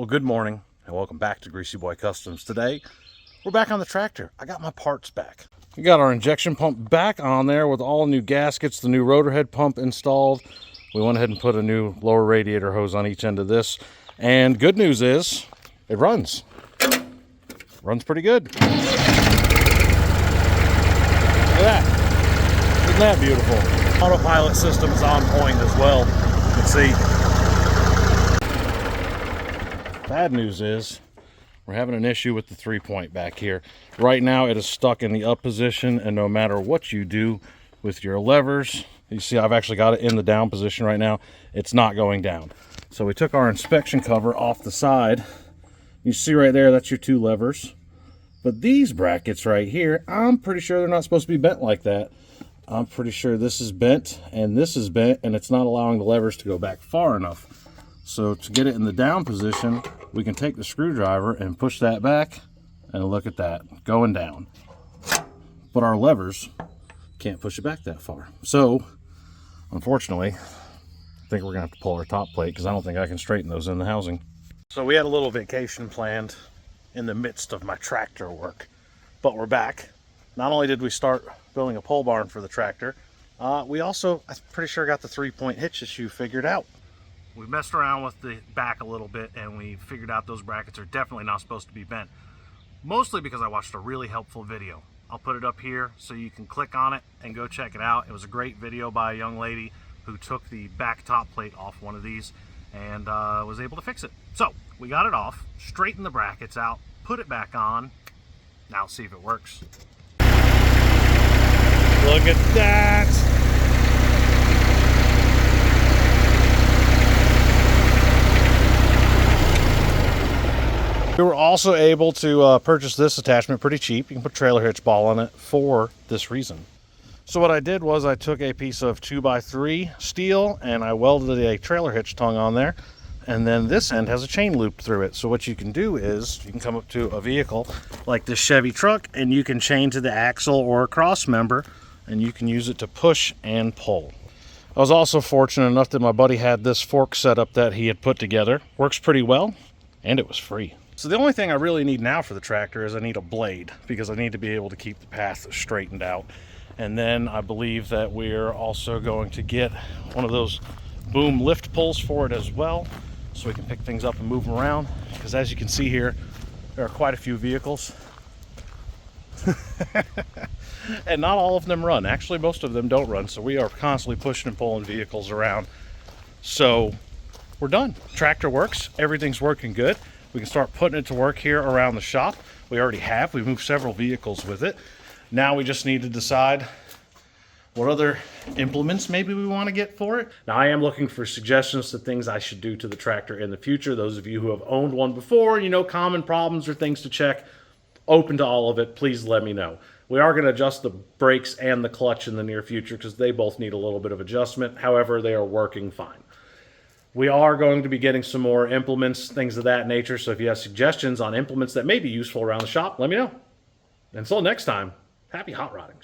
Well, good morning and welcome back to Greasy Boy Customs. Today, we're back on the tractor. I got my parts back. We got our injection pump back on there with all new gaskets, the new rotor head pump installed. We went ahead and put a new lower radiator hose on each end of this. And good news is, it runs. Runs pretty good. Look at that. Isn't that beautiful? Autopilot system is on point as well. You can see. Bad news is we're having an issue with the 3-point back here. Right now it is stuck in the up position, and no matter what you do with your levers, you see I've actually got it in the down position right now, it's not going down. So we took our inspection cover off the side. You see right there, that's your 2 levers. But these brackets right here, I'm pretty sure they're not supposed to be bent like that. I'm pretty sure this is bent and this is bent, and it's not allowing the levers to go back far enough. So to get it in the down position, we can take the screwdriver and push that back, and look at that, going down. But our levers can't push it back that far. So, unfortunately, I think we're gonna have to pull our top plate because I don't think I can straighten those in the housing. So we had a little vacation planned in the midst of my tractor work, but we're back. Not only did we start building a pole barn for the tractor, we also, I'm pretty sure, got the 3-point hitch issue figured out. We messed around with the back a little bit and we figured out those brackets are definitely not supposed to be bent. Mostly because I watched a really helpful video. I'll put it up here so you can click on it and go check it out. It was a great video by a young lady who took the back top plate off one of these and was able to fix it. So we got it off, straightened the brackets out, put it back on. Now let's see if it works. Look at that! We were also able to purchase this attachment pretty cheap. You can put a trailer hitch ball on it for this reason. So what I did was I took a piece of 2x3 steel and I welded a trailer hitch tongue on there. And then this end has a chain loop through it. So what you can do is you can come up to a vehicle like this Chevy truck and you can chain to the axle or a cross member and you can use it to push and pull. I was also fortunate enough that my buddy had this fork setup that he had put together. Works pretty well, and it was free. So the only thing I really need now for the tractor is I need a blade because I need to be able to keep the path straightened out. And then I believe that we're also going to get one of those boom lift pulls for it as well, so we can pick things up and move them around. Because as you can see here, there are quite a few vehicles. And not all of them run. Actually, most of them don't run. So we are constantly pushing and pulling vehicles around. So we're done. Tractor works. Everything's working good. We can start putting it to work here around the shop. We already have. We've moved several vehicles with it. Now we just need to decide what other implements maybe we want to get for it. Now I am looking for suggestions to things I should do to the tractor in the future. Those of you who have owned one before, you know, common problems or things to check, open to all of it, please let me know. We are going to adjust the brakes and the clutch in the near future because they both need a little bit of adjustment. However, they are working fine. We are going to be getting some more implements, things of that nature. So if you have suggestions on implements that may be useful around the shop, let me know. Until next time, happy hot rodding.